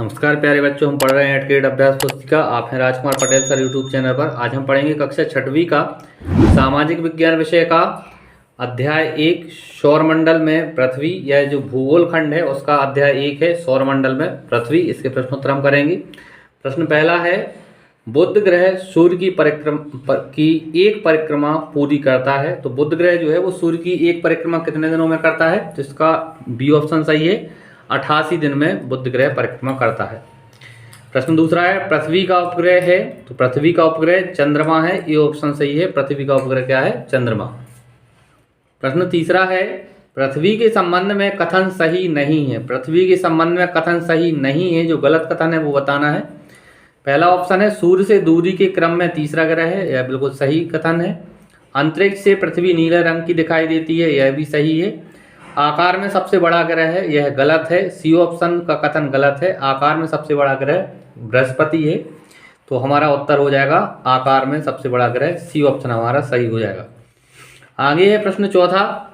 नमस्कार प्यारे बच्चों, हम पढ़ रहे हैं एट अभ्यास पुस्तिका। आप हैं Rajkumar Patel sir YouTube channel पर। आज हम पढ़ेंगे कक्षा 6वीं का सामाजिक विज्ञान विषय का अध्याय 1 सौरमंडल में पृथ्वी। यह जो भूगोल खंड है उसका अध्याय 1 है सौरमंडल में पृथ्वी। इसके प्रश्नोत्तर हम करेंगे। प्रश्न पहला है, बुध ग्रह सूर्य की एक परिक्रमा पूरी करता है। तो बुध ग्रह जो है वो सूर्य की एक परिक्रमा कितने दिनों में करता है? तो इसका बी ऑप्शन सही है, 88 दिन में बुध ग्रह परिक्रमा करता है। प्रश्न दूसरा है, पृथ्वी का उपग्रह है। तो पृथ्वी का उपग्रह चंद्रमा है, ये ऑप्शन सही है। पृथ्वी का उपग्रह क्या है? चंद्रमा। प्रश्न तीसरा है, पृथ्वी के संबंध में कथन सही नहीं है। पृथ्वी के संबंध में कथन सही नहीं है, जो गलत कथन है वो बताना है। पहला ऑप्शन है, सूर्य से दूरी के क्रम में तीसरा ग्रह है, यह बिल्कुल सही कथन है। अंतरिक्ष से पृथ्वी नीले रंग की दिखाई देती है, यह भी सही है। आकार में सबसे बड़ा ग्रह है, यह गलत है। सी ऑप्शन का कथन गलत है। आकार में सबसे बड़ा ग्रह बृहस्पति है, तो हमारा उत्तर हो जाएगा आकार में सबसे बड़ा ग्रह। सी ऑप्शन हमारा सही हो जाएगा। आगे है प्रश्न चौथा,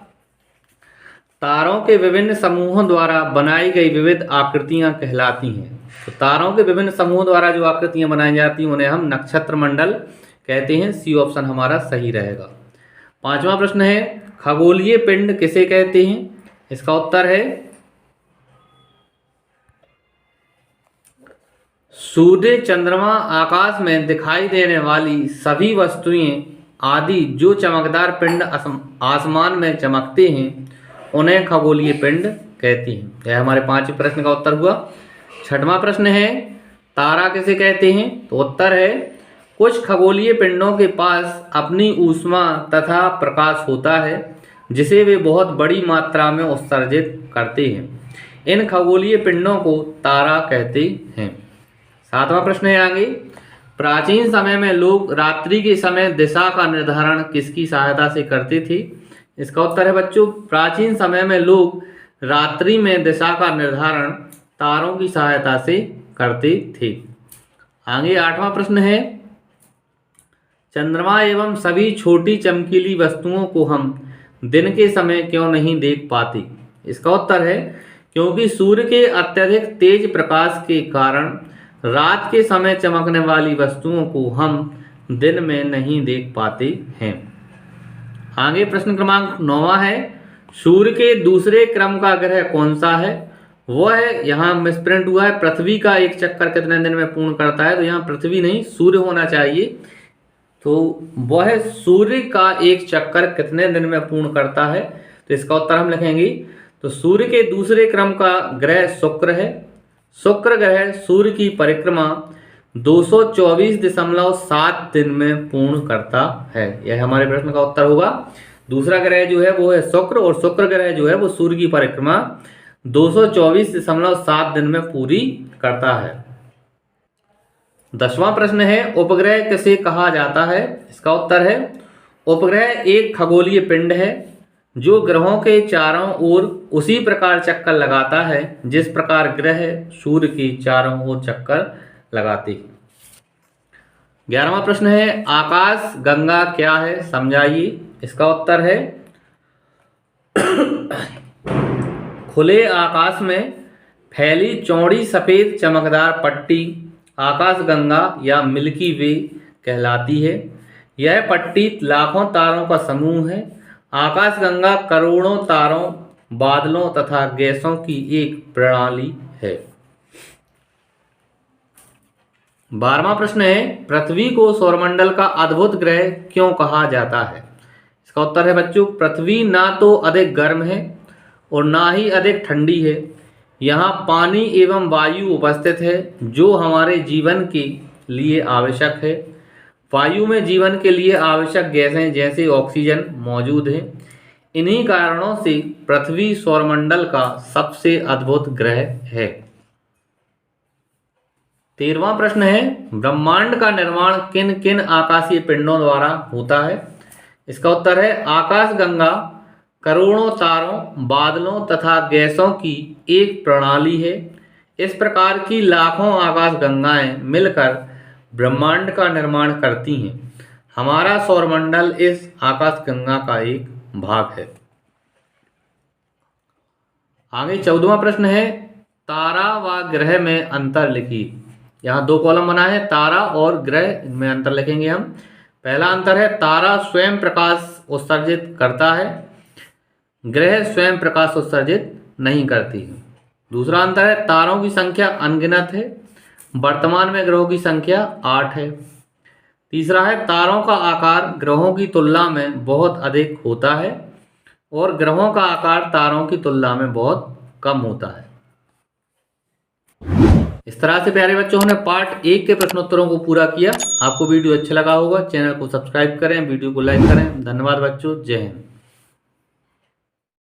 तारों के विभिन्न समूहों द्वारा बनाई गई विविध आकृतियां कहलाती हैं। तो तारों के विभिन्न समूहों द्वारा जो आकृतियां बनाई जाती हैं उन्हें हम नक्षत्र मंडल कहते हैं। सी ऑप्शन हमारा सही रहेगा। पांचवा प्रश्न है, खगोलीय पिंड किसे कहते हैं? इसका उत्तर है सूर्य, चंद्रमा, आकाश में दिखाई देने वाली सभी वस्तुएं आदि जो चमकदार पिंड आसमान में चमकते हैं उन्हें खगोलीय पिंड कहती हैं। यह हमारे 5वें प्रश्न का उत्तर हुआ। छठवां प्रश्न है, तारा किसे कहते हैं? तो उत्तर है, कुछ खगोलीय पिंडों के पास अपनी ऊष्मा तथा प्रकाश होता है जिसे वे बहुत बड़ी मात्रा में उत्सर्जित करते हैं। इन खगोलीय पिंडों को तारा कहते हैं। सातवां प्रश्न है आगे, प्राचीन समय में लोग रात्रि के समय दिशा का निर्धारण किसकी सहायता से करते थे? इसका उत्तर है बच्चों, प्राचीन समय में लोग रात्रि में दिशा का निर्धारण तारों की सहायता से करते थे। आगे 8वां प्रश्न है, चंद्रमा एवं सभी छोटी चमकीली वस्तुओं को हम दिन के समय क्यों नहीं देख पाते? इसका उत्तर है, क्योंकि सूर्य के अत्यधिक तेज प्रकाश के कारण रात के समय चमकने वाली वस्तुओं को हम दिन में नहीं देख पाते हैं। आगे प्रश्न क्रमांक 9वां है, सूर्य के दूसरे क्रम का ग्रह कौन सा है? वह है, यहाँ मिसप्रिंट हुआ है, पृथ्वी का एक चक्कर कितने दिन में पूर्ण करता है। तो यहाँ पृथ्वी नहीं सूर्य होना चाहिए। तो वह सूर्य का एक चक्कर कितने दिन में पूर्ण करता है? तो इसका उत्तर हम लिखेंगे, तो सूर्य के दूसरे क्रम का ग्रह शुक्र है। शुक्र ग्रह सूर्य की परिक्रमा 224.7 दिन में पूर्ण करता है। यह हमारे प्रश्न का उत्तर होगा। दूसरा ग्रह जो है वो है शुक्र, और शुक्र ग्रह जो है वो सूर्य की परिक्रमा 224.7 दिन में पूरी करता है। 10वां प्रश्न है, उपग्रह किसे कहा जाता है? इसका उत्तर है, उपग्रह एक खगोलीय पिंड है जो ग्रहों के चारों ओर उसी प्रकार चक्कर लगाता है जिस प्रकार ग्रह सूर्य के चारों ओर चक्कर लगाते हैं। 11वां प्रश्न है, आकाश गंगा क्या है? समझाइए। इसका उत्तर है, खुले आकाश में फैली चौड़ी सफेद चमकदार पट्टी आकाश गंगा या मिल्की वे कहलाती है। यह पट्टी लाखों तारों का समूह है। आकाश गंगा करोड़ों तारों, बादलों तथा गैसों की एक प्रणाली है। 12वां प्रश्न है, पृथ्वी को सौरमंडल का अद्भुत ग्रह क्यों कहा जाता है? इसका उत्तर है बच्चों, पृथ्वी ना तो अधिक गर्म है और ना ही अधिक ठंडी है। यहाँ पानी एवं वायु उपस्थित है जो हमारे जीवन के लिए आवश्यक है। वायु में जीवन के लिए आवश्यक गैसें जैसे ऑक्सीजन मौजूद हैं। इन्हीं कारणों से पृथ्वी सौरमंडल का सबसे अद्भुत ग्रह है। 13वां प्रश्न है, ब्रह्मांड का निर्माण किन किन आकाशीय पिंडों द्वारा होता है? इसका उत्तर है, आकाश गंगा करोड़ों तारों, बादलों तथा गैसों की एक प्रणाली है। इस प्रकार की लाखों आकाश गंगाएं मिलकर ब्रह्मांड का निर्माण करती हैं। हमारा सौरमंडल इस आकाश गंगा का एक भाग है। आगे 14वां प्रश्न है, तारा व ग्रह में अंतर लिखिए। यहाँ दो कॉलम बना है, तारा और ग्रह, इनमें अंतर लिखेंगे हम। पहला अंतर है तारा स्वयं प्रकाश उत्सर्जित करता है, ग्रह स्वयं प्रकाश उत्सर्जित नहीं करती है। दूसरा अंतर है तारों की संख्या अनगिनत है, वर्तमान में ग्रहों की संख्या 8 है। तीसरा है तारों का आकार ग्रहों की तुलना में बहुत अधिक होता है और ग्रहों का आकार तारों की तुलना में बहुत कम होता है। इस तरह से प्यारे बच्चों ने पार्ट 1 के प्रश्नोत्तरों को पूरा किया। आपको वीडियो अच्छा लगा होगा, चैनल को सब्सक्राइब करें, वीडियो को लाइक करें। धन्यवाद बच्चों, जय हिंद।